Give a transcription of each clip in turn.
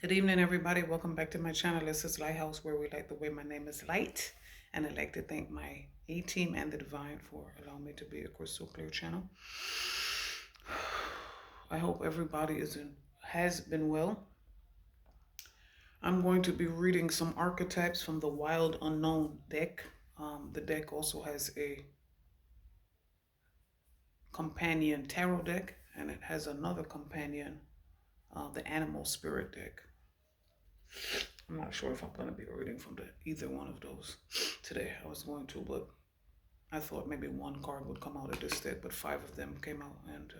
Good evening, everybody. Welcome back to my channel. This is Lighthouse, where we light the way. My name is Light, and I'd like to thank my A-team and the Divine for allowing me to be a crystal clear channel. I hope everybody has been well. I'm going to be reading some archetypes from the Wild Unknown deck. The deck also has a companion tarot deck, and it has another companion, the Animal Spirit deck. I'm not sure if I'm going to be reading from either one of those today. I was going to, but I thought maybe one card would come out of this deck, but 5 of them came out. And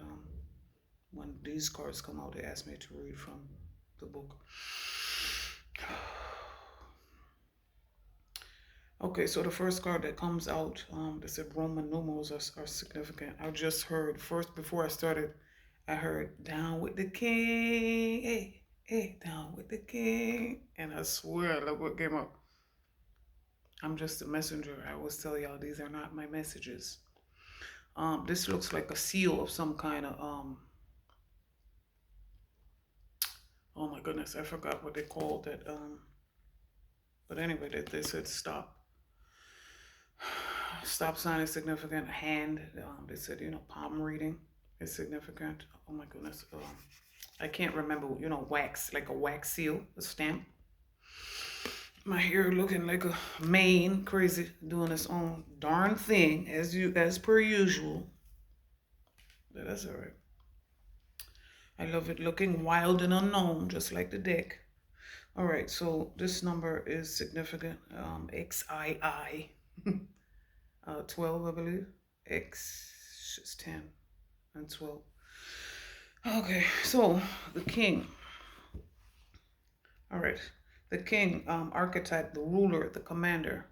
when these cards come out, they asked me to read from the book. Okay, so the first card that comes out, they said Roman numerals are significant. I just heard, first, before I started, I heard, down with the king, hey. Hey, down with the king. And I swear, look what came up. I'm just a messenger. I always tell y'all these are not my messages. This looks like a seal of some kind of, oh my goodness, I forgot what they called it. But anyway, they said stop. Stop sign is significant. Hand, they said, palm reading is significant. Oh my goodness. I can't remember, wax, like a wax seal, a stamp. My hair looking like a mane, crazy, doing its own darn thing, as per usual. But that's all right. I love it looking wild and unknown, just like the deck. All right, so this number is significant. XII, 12, I believe. X is 10 and 12. Okay, so the king. All right, the king archetype, the ruler, the commander,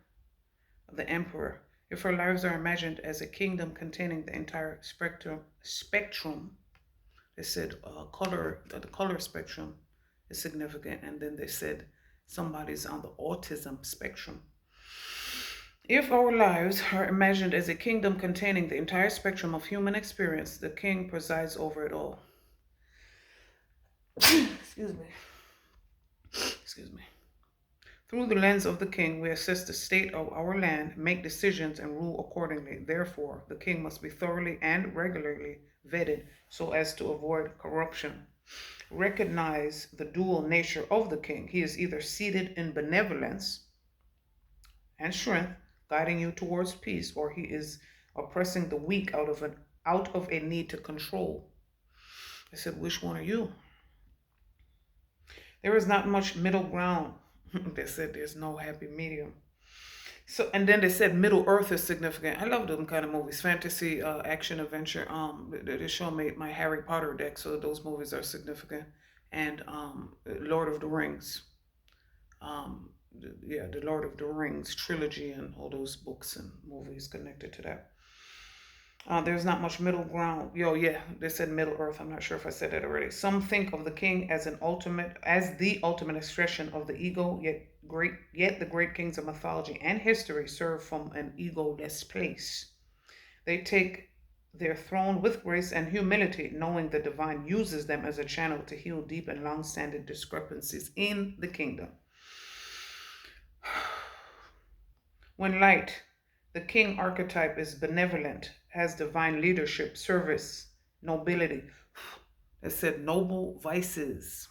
the emperor. If our lives are imagined as a kingdom containing the entire spectrum, they said the color spectrum is significant, and then they said somebody's on the autism spectrum. If our lives are imagined as a kingdom containing the entire spectrum of human experience, the king presides over it all. Excuse me. Through the lens of the king, we assess the state of our land, make decisions, and rule accordingly. Therefore, the king must be thoroughly and regularly vetted so as to avoid corruption. Recognize the dual nature of the king. He is either seated in benevolence and strength, guiding you towards peace, or he is oppressing the weak out of a need to control. I said, which one are you? There is not much middle ground. They said there's no happy medium. So, and then they said Middle Earth is significant. I love them kind of movies, fantasy, action, adventure. They show me my Harry Potter deck, so those movies are significant. And Lord of the Rings. The Lord of the Rings trilogy and all those books and movies connected to that. There's not much middle ground. They said Middle Earth. I'm not sure if I said that already. Some think of the king as the ultimate expression of the ego, yet the great kings of mythology and history serve from an egoless place. They take their throne with grace and humility, knowing the divine uses them as a channel to heal deep and long-standing discrepancies in the kingdom. When light, the king archetype is benevolent, has divine leadership, service, nobility. It said noble vices.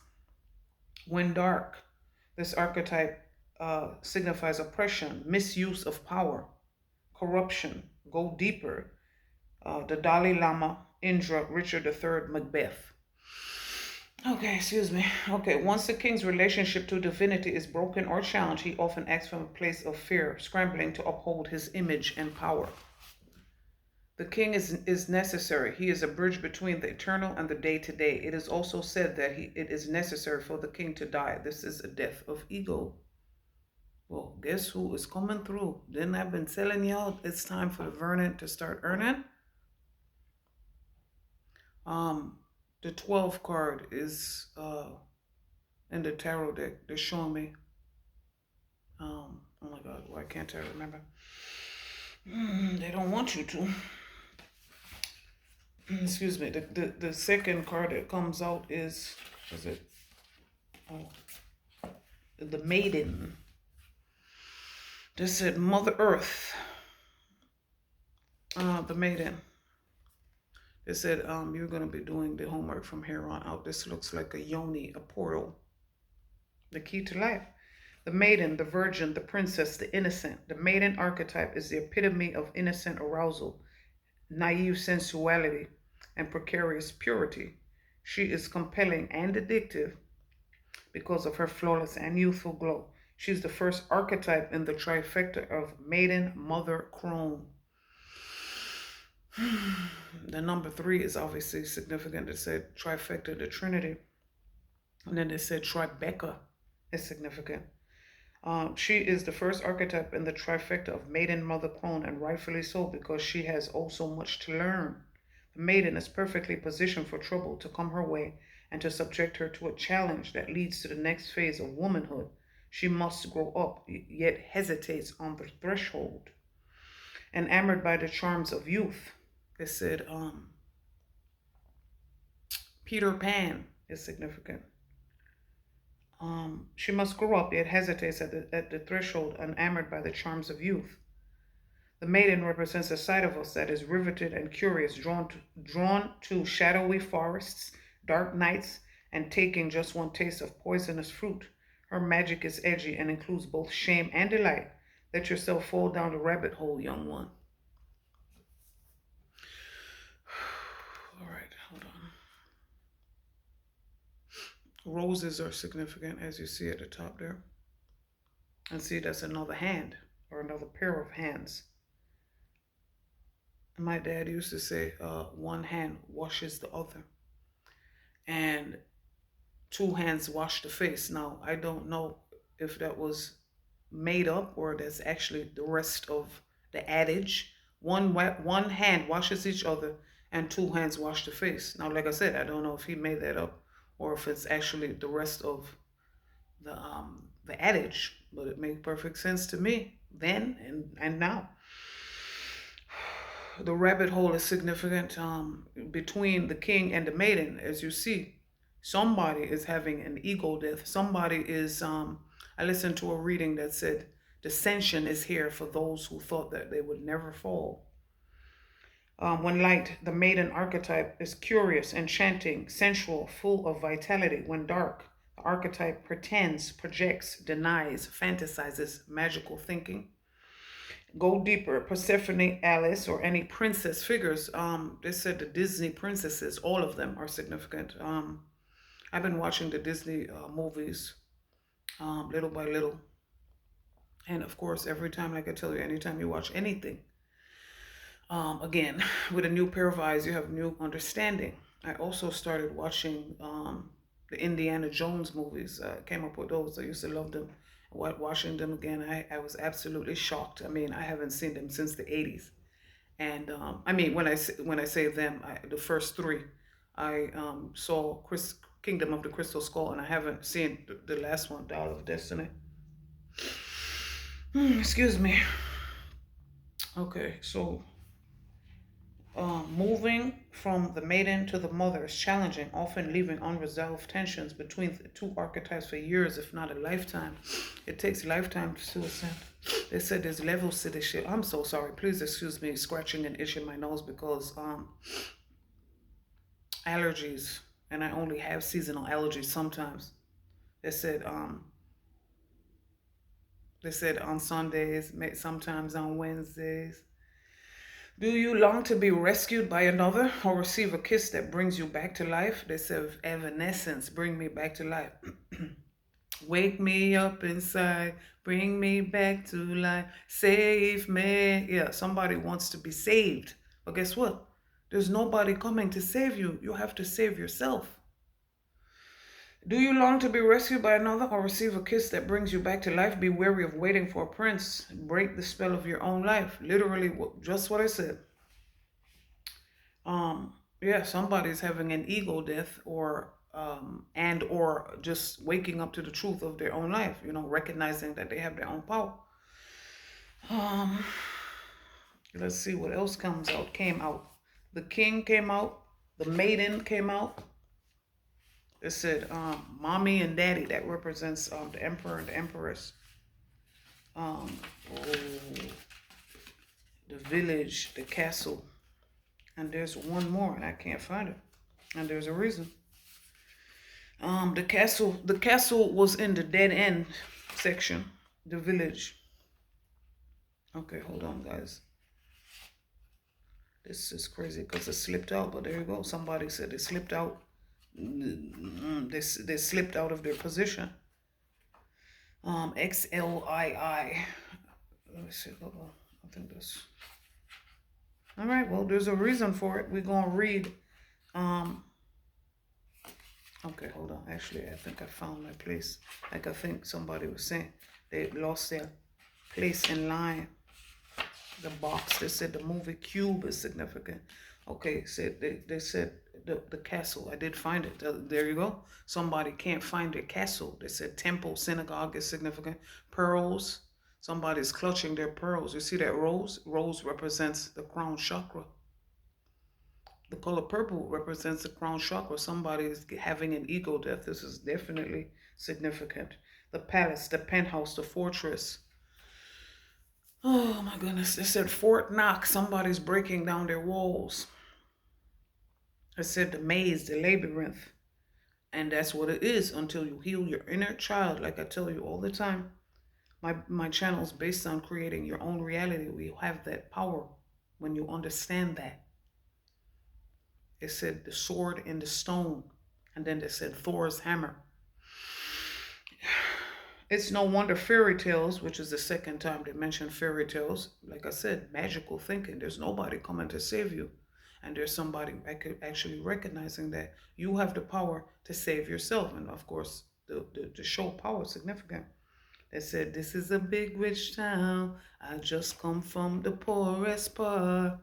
When dark, this archetype signifies oppression, misuse of power, corruption, go deeper. The Dalai Lama, Indra, Richard III, Macbeth. Okay, excuse me. Okay, once the king's relationship to divinity is broken or challenged, he often acts from a place of fear, scrambling to uphold his image and power. The king is necessary. He is a bridge between the eternal and the day-to-day. It is also said that it is necessary for the king to die. This is a death of ego. Well, guess who is coming through? Didn't I been telling y'all it's time for the Vernon to start earning? The 12 card is in the tarot deck. They're showing me. Oh my God, why can't I remember? They don't want you to. Excuse me. The second card that comes out is it? Oh, the maiden. They said Mother Earth. The maiden. They said, you're going to be doing the homework from here on out. This looks like a yoni, a portal. The key to life. The maiden, the virgin, the princess, the innocent. The maiden archetype is the epitome of innocent arousal, naive sensuality, and precarious purity. She is compelling and addictive because of her flawless and youthful glow. She's the first archetype in the trifecta of maiden, mother, crone. The number 3 is obviously significant. It said trifecta, the Trinity. And then they said Tribeca is significant. She is the first archetype in the trifecta of maiden, mother, crone, and rightfully so because she has oh so much to learn. The maiden is perfectly positioned for trouble to come her way and to subject her to a challenge that leads to the next phase of womanhood. She must grow up, yet hesitates on the threshold. Enamored by the charms of youth, they said Peter Pan is significant. She must grow up, yet hesitates at the threshold, enamored by the charms of youth. The maiden represents a side of us that is riveted and curious, drawn to shadowy forests, dark nights, and taking just one taste of poisonous fruit. Her magic is edgy and includes both shame and delight. Let yourself fall down the rabbit hole, young one. All right, hold on. Roses are significant, as you see at the top there. And see, that's another hand or another pair of hands. My dad used to say, one hand washes the other. And 2 hands wash the face. Now, I don't know if that was made up or that's actually the rest of the adage. One hand washes each other and 2 hands wash the face. Now, like I said, I don't know if he made that up or if it's actually the rest of the adage, but it made perfect sense to me then and now. The rabbit hole is significant between the king and the maiden. As you see, somebody is having an ego death. Somebody is, I listened to a reading that said, dissension is here for those who thought that they would never fall. When light, the maiden archetype is curious, enchanting, sensual, full of vitality. When dark, the archetype pretends, projects, denies, fantasizes magical thinking. Go deeper, Persephone, Alice, or any princess figures. They said the Disney princesses, all of them are significant. I've been watching the Disney movies little by little. And of course, every time, like I tell you, anytime you watch anything, again, with a new pair of eyes, you have new understanding. I also started watching the Indiana Jones movies. Came up with those. I used to love them. Watching them again, I was absolutely shocked. I mean, I haven't seen them since the 80s. And I mean, when I say them, the first 3, I saw Kingdom of the Crystal Skull, and I haven't seen the last one, Dial of Destiny. Excuse me. Okay, so moving from the maiden to the mother is challenging, often leaving unresolved tensions between the 2 archetypes for years, if not a lifetime. It takes lifetime to ascend. They said there's levels to this shit. I'm so sorry. Please excuse me scratching and itching my nose because allergies, and I only have seasonal allergies sometimes. They said on Sundays, sometimes on Wednesdays. Do you long to be rescued by another or receive a kiss that brings you back to life? They said, evanescence, bring me back to life. Wake me up inside, bring me back to life, save me. Yeah, somebody wants to be saved. But guess what? There's nobody coming to save you. You have to save yourself. Do you long to be rescued by another or receive a kiss that brings you back to life? Be wary of waiting for a prince. Break the spell of your own life. Literally, just what I said. Yeah, somebody's having an ego death or just waking up to the truth of their own life. You know, recognizing that they have their own power. Let's see what else came out. The king came out. The maiden came out. It said mommy and daddy. That represents the emperor and the empress. Oh, the village, the castle. And there's one more, and I can't find it. And there's a reason. The castle was in the dead end section. The village. Okay, hold on, guys. This is crazy because it slipped out, but there you go. Somebody said it slipped out. They slipped out of their position. XLII. Let me see. I think this. All right. Well, there's a reason for it. We're gonna read. Okay, hold on. Actually, I think I found my place. Like I think somebody was saying they lost their place in line. The box. They said the movie Cube is significant. Okay, said they said the castle. I did find it. There you go. Somebody can't find their castle. They said temple, synagogue is significant. Pearls. Somebody's clutching their pearls. You see that rose? Rose represents the crown chakra. The color purple represents the crown chakra. Somebody is having an ego death. This is definitely significant. The palace, the penthouse, the fortress. Oh my goodness. They said Fort Knox. Somebody's breaking down their walls. I said the maze, the labyrinth. And that's what it is until you heal your inner child. Like I tell you all the time. My channel is based on creating your own reality. We have that power when you understand that. It said the sword and the stone. And then they said Thor's hammer. It's no wonder fairy tales, which is the second time they mentioned fairy tales. Like I said, magical thinking. There's nobody coming to save you. And there's somebody actually recognizing that you have the power to save yourself. And of course, the show power is significant. They said, this is a big rich town. I just come from the poorest part.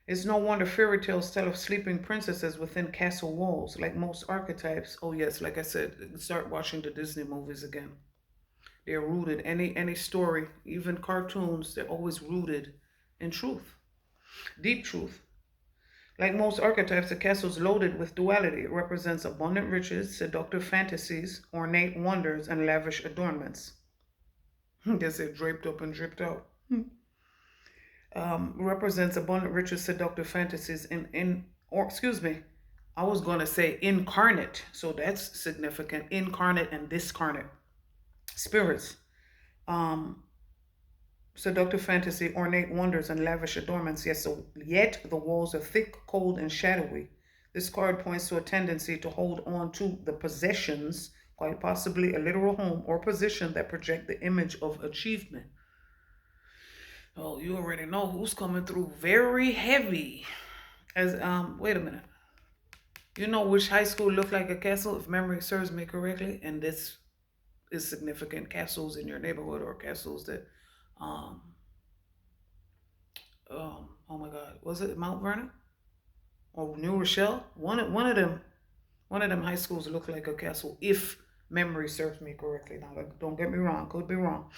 It's no wonder fairy tales tell of sleeping princesses within castle walls, like most archetypes. Oh yes, like I said, start watching the Disney movies again. They're rooted, any story, even cartoons, they're always rooted in truth, deep truth. Like most archetypes, the castle is loaded with duality. It represents abundant riches, seductive fantasies, ornate wonders, and lavish adornments. They say draped up and dripped out. Represents abundant riches, seductive fantasies, I was going to say incarnate. So that's significant. Incarnate and discarnate spirits. Seductive fantasy, ornate wonders, and lavish adornments. Yes, so yet the walls are thick, cold, and shadowy. This card points to a tendency to hold on to the possessions, quite possibly a literal home or position that project the image of achievement. Oh, you already know who's coming through very heavy. As wait a minute. You know which high school looked like a castle, if memory serves me correctly, and this is significant. Castles in your neighborhood or castles that oh my God, was it Mount Vernon or New Rochelle? One of them high schools look like a castle, if memory serves me correctly. Now, don't get me wrong, could be wrong.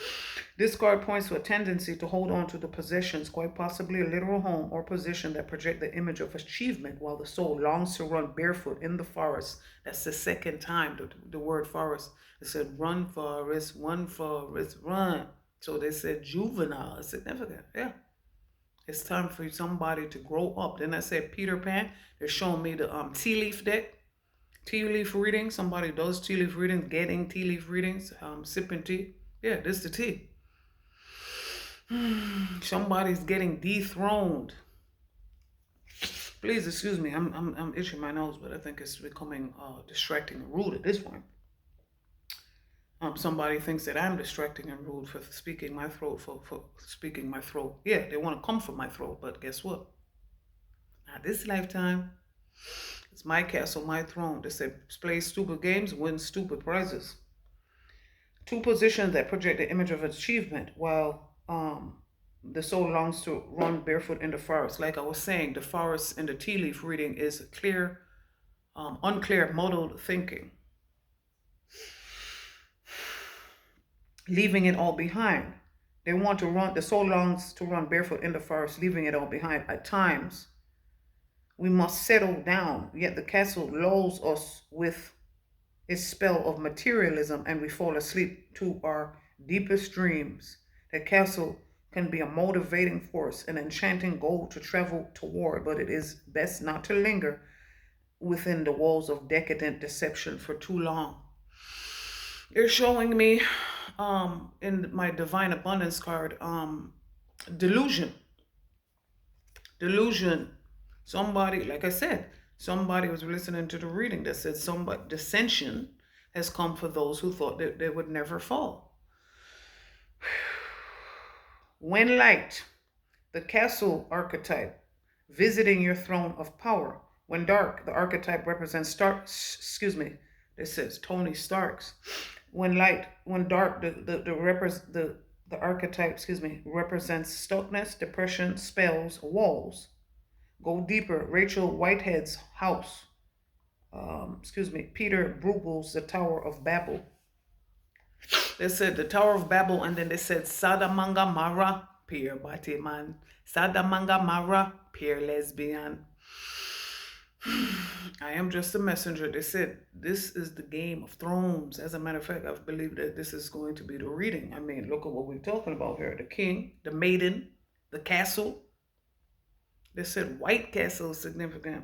This card points to a tendency to hold on to the possessions, quite possibly a literal home or position that project the image of achievement, while the soul longs to run barefoot in the forest. That's the second time the word forest. It said run forest, run. So they said juvenile is significant. Yeah. It's time for somebody to grow up. Then I said Peter Pan. They're showing me the tea leaf deck. Tea leaf reading. Somebody does tea leaf reading, getting tea leaf readings, sipping tea. Yeah, this is the tea. Somebody's getting dethroned. Please excuse me. I'm itching my nose, but I think it's becoming distracting and rude at this point. Somebody thinks that I'm distracting and rude for speaking my throat, for speaking my throat. Yeah, they want to come for my throat, but guess what? Not this lifetime. It's my castle, my throne. They say play stupid games, win stupid prizes. Two positions that project the image of achievement, while the soul longs to run barefoot in the forest. Like I was saying, the forest in the tea leaf reading is clear, unclear, muddled thinking. Leaving it all behind. They want to run, the soul longs to run barefoot in the forest, leaving it all behind at times. We must settle down, yet the castle lulls us with its spell of materialism and we fall asleep to our deepest dreams. The castle can be a motivating force, an enchanting goal to travel toward, but it is best not to linger within the walls of decadent deception for too long. They're showing me in my divine abundance card delusion. Delusion. Somebody, like I said, somebody was listening to the reading that said somebody dissension has come for those who thought that they would never fall. When light, the castle archetype, visiting your throne of power. When dark, the archetype represents this says Tony Starks. When light, when dark, the archetype, represents stuckness, depression, spells, walls. Go deeper. Rachel Whitehead's house. Peter Bruegel's The Tower of Babel. They said the Tower of Babel, and then they said Sadamanga Mara, peer Batiman. Sadamanga Mara, peer lesbian. I am just a messenger. They said this is the Game of Thrones. As a matter of fact, I believe that this is going to be the reading. I mean, look at what we're talking about here. The king, the maiden, the castle. They said White Castle is significant.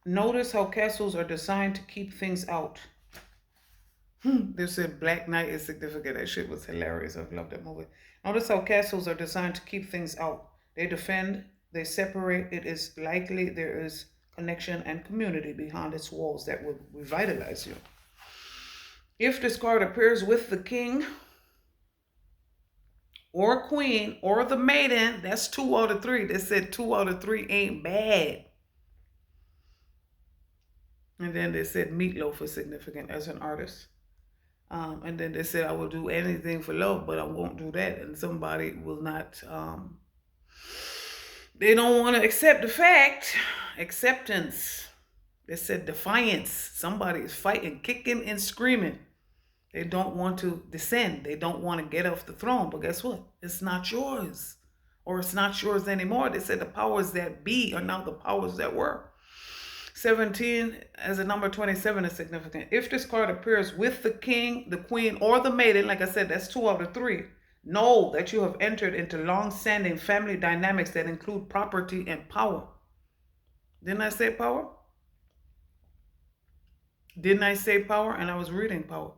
Notice how castles are designed to keep things out. They said Black Knight is significant. That shit was hilarious. I love that movie. Notice how castles are designed to keep things out. They defend, they separate. It is likely there is connection and community behind its walls that will revitalize you. If this card appears with the king or queen or the maiden, that's 2 out of 3. They said 2 out of 3 ain't bad. And then they said Meatloaf is significant as an artist. And then they said, I will do anything for love, but I won't do that. And somebody will not, they don't want to accept the fact. Acceptance. They said defiance. Somebody is fighting, kicking and screaming. They don't want to descend. They don't want to get off the throne. But guess what? It's not yours. Or it's not yours anymore. They said the powers that be are now the powers that were. 17 as a number 27 is significant. If this card appears with the king, the queen, or the maiden, like I said, that's 2 out of 3. Know that you have entered into long-standing family dynamics that include property and power. Didn't I say power? Didn't I say power? And I was reading power.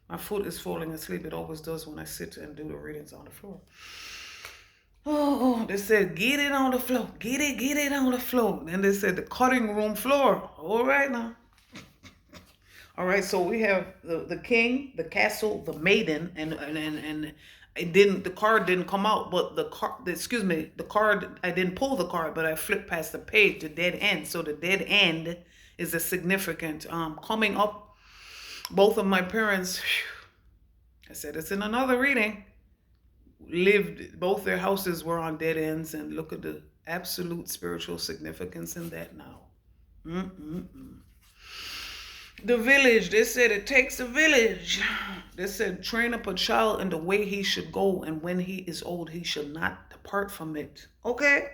My foot is falling asleep. It always does when I sit and do the readings on the floor. Oh, they said, get it on the floor. Get it on the floor. And they said the cutting room floor. All right now. All right, so we have the king, the castle, the maiden, and it didn't, the card didn't come out, but the card, I didn't pull the card, but I flipped past the page, the dead end. So the dead end is a significant coming up. Both of my parents, I said it's in another reading, lived, both their houses were on dead ends, and look at the absolute spiritual significance in that now. The village, they said it takes a village. They said train up a child in the way he should go, and when he is old he should not depart from it. Okay.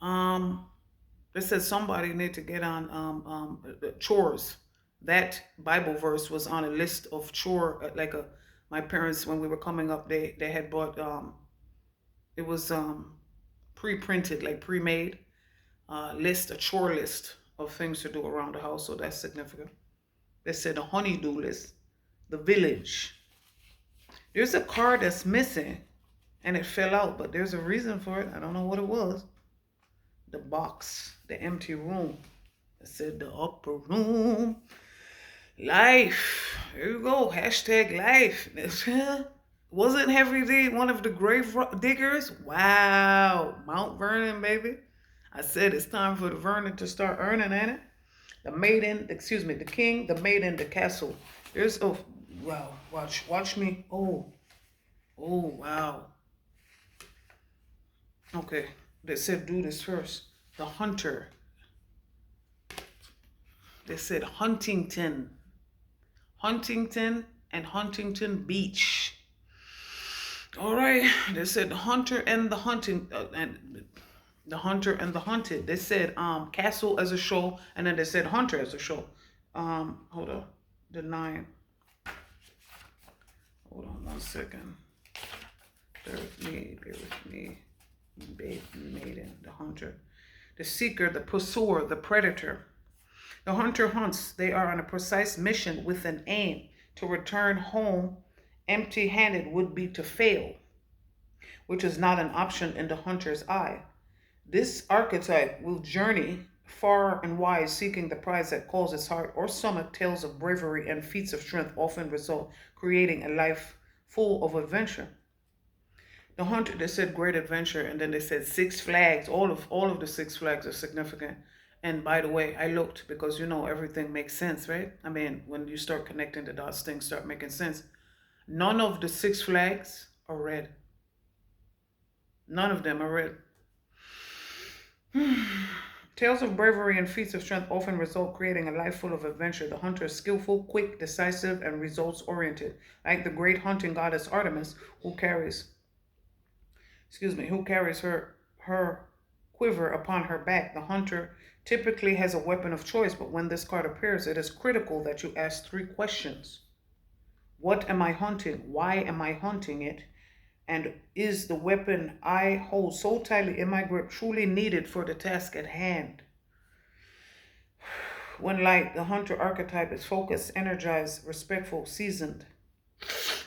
They said somebody need to get on chores. That Bible verse was on a list of chore, my parents, when we were coming up, they had bought, it was pre-printed, like pre-made list, a chore list of things to do around the house. So that's significant. They said the honey-do list, the village. There's a card that's missing and it fell out, but there's a reason for it. I don't know what it was. The box, the empty room. It said the upper room. Life. There you go. Hashtag life. Wasn't Heavy D one of the grave diggers? Wow. Mount Vernon, baby. I said it's time for the Vernon to start earning, ain't it? The maiden, the king, the maiden, the castle. There's, oh, wow. Watch me. Oh, wow. Okay. They said do this first. The hunter. They said Huntington and Huntington Beach. All right. They said the hunter and the hunting and the hunter and the hunted. They said castle as a show, and then they said hunter as a show. Hold on. The 9. Hold on 1 second. Bear with me. Bear with me. Maiden, the hunter, the seeker, the pursuer, the predator. The hunter hunts. They are on a precise mission with an aim. To return home empty-handed would be to fail, which is not an option in the hunter's eye. This archetype will journey far and wide seeking the prize that calls its heart or stomach. Tales of bravery and feats of strength often result, creating a life full of adventure. The hunter, they said great adventure, and then they said Six Flags. All of the Six Flags are significant. And by the way, I looked because everything makes sense, right? I mean, when you start connecting the dots, things start making sense. None of the Six Flags are red. None of them are red. Tales of bravery and feats of strength often result, creating a life full of adventure. The hunter is skillful, quick, decisive, and results-oriented, like the great hunting goddess Artemis, who carries her quiver upon her back. The hunter typically has a weapon of choice, but when this card appears, it is critical that you ask 3 questions. What am I hunting? Why am I hunting it? And is the weapon I hold so tightly in my grip truly needed for the task at hand? When light, the hunter archetype is focused, energized, respectful, seasoned.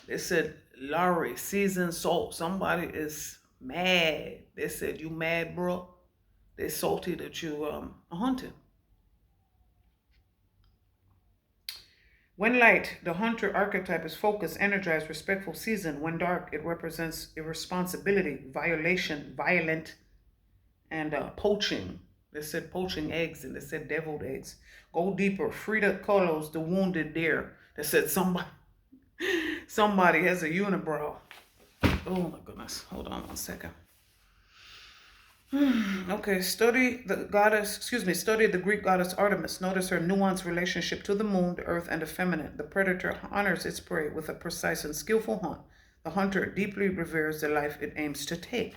They said, Larry, seasoned salt. Somebody is mad. They said, you mad, bro? They're salty that you are hunting. When light, the hunter archetype is focused, energized, respectful, seasoned. When dark, it represents irresponsibility, violation, violent, and poaching. They said poaching eggs, and they said deviled eggs. Go deeper. Frida Kahlo's The Wounded Deer. They said somebody has a unibrow. Oh my goodness. Hold on 1 second. Okay, study the Greek goddess Artemis. Notice her nuanced relationship to the moon, the earth, and the feminine. The predator honors its prey with a precise and skillful hunt. The hunter deeply reveres the life it aims to take.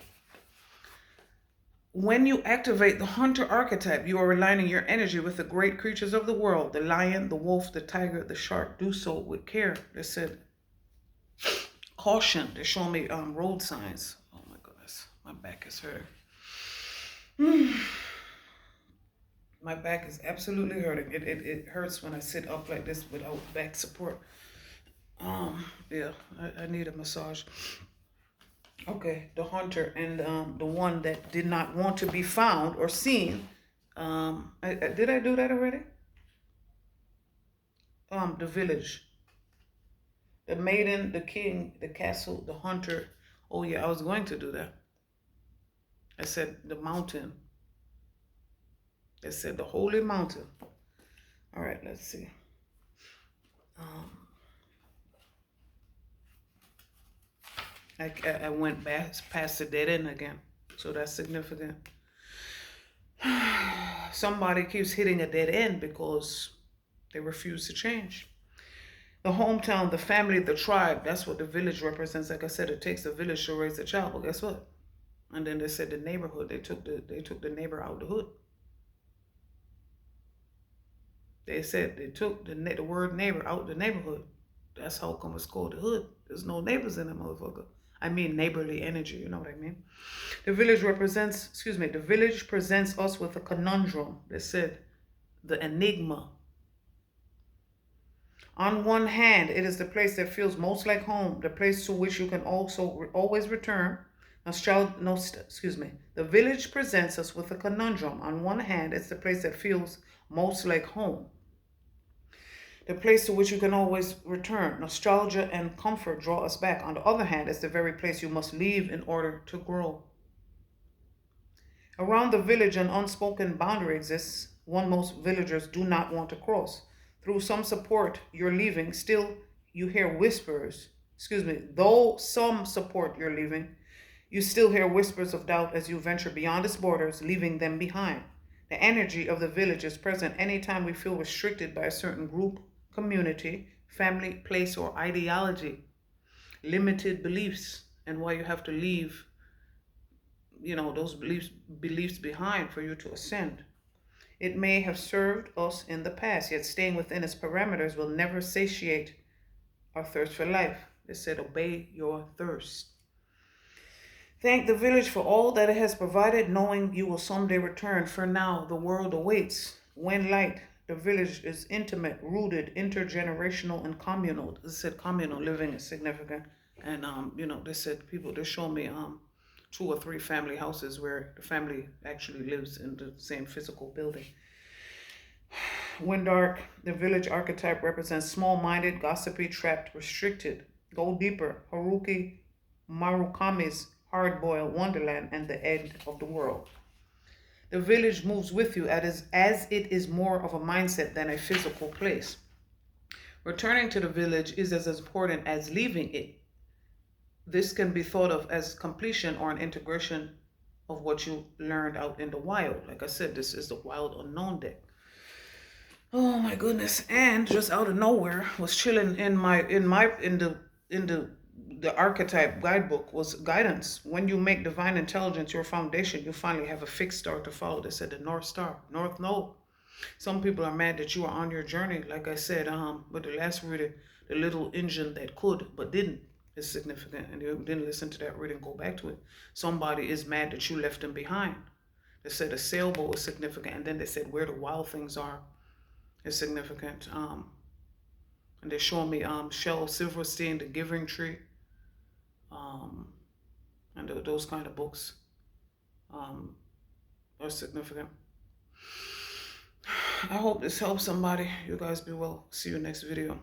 When you activate the hunter archetype, you are aligning your energy with the great creatures of the world, the lion, the wolf, the tiger, the shark. Do so with care. They said, caution. They're showing me road signs. Oh my goodness, my back is hurting. My back is absolutely hurting. It hurts when I sit up like this without back support. Yeah, I need a massage. Okay, the hunter and the one that did not want to be found or seen. Did I do that already? The village. The maiden, the king, the castle, the hunter. Oh yeah, I was going to do that. I said the mountain. I said the holy mountain. All right, let's see. I went past the dead end again, so that's significant. Somebody keeps hitting a dead end because they refuse to change. The hometown, the family, the tribe, that's what the village represents. Like I said, it takes a village to raise a child. But guess what? And then they said the neighborhood, they took the neighbor out the hood. They said they took the word neighbor out the neighborhood. That's how come it's called the hood. There's no neighbors in that motherfucker. I mean neighborly energy, you know what I mean? The village the village presents us with a conundrum. They said the enigma. On one hand, it is the place that feels most like home, the place to which you can also always return. The village presents us with a conundrum. On one hand, it's the place that feels most like home, the place to which you can always return. Nostalgia and comfort draw us back. On the other hand, it's the very place you must leave in order to grow. Around the village, an unspoken boundary exists, one most villagers do not want to cross. Through some support you're leaving, still you hear whispers. Though some support you're leaving, you still hear whispers of doubt as you venture beyond its borders, leaving them behind. The energy of the village is present anytime we feel restricted by a certain group, community, family, place, or ideology. Limited beliefs and why you have to leave, those beliefs behind for you to ascend. It may have served us in the past, yet staying within its parameters will never satiate our thirst for life. It said, obey your thirst. Thank the village for all that it has provided, knowing you will someday return. For now, the world awaits. When light, the village is intimate, rooted, intergenerational, and communal. They said communal living is significant. And, they said they show me 2 or 3 family houses where the family actually lives in the same physical building. When dark, the village archetype represents small-minded, gossipy, trapped, restricted. Go deeper. Haruki Murakami's hard-boiled wonderland and the end of the world. The village moves with you as it is more of a mindset than a physical place. Returning to the village is as important as leaving it. This can be thought of as completion or an integration of what you learned out in the wild. Like I said, this is the wild unknown deck. Oh my goodness. And just out of nowhere, was chilling in the archetype guidebook was guidance. When you make divine intelligence your foundation, you finally have a fixed star to follow. They said the North Star. North Node. Some people are mad that you are on your journey. Like I said, with the last reading, the little engine that could but didn't is significant. And you didn't listen to that reading, go back to it. Somebody is mad that you left them behind. They said a sailboat is significant. And then they said where the wild things are is significant. And they show me Shel Silverstein, The Giving Tree. And those kind of books are significant. I hope this helps somebody. You guys be well. See you next video.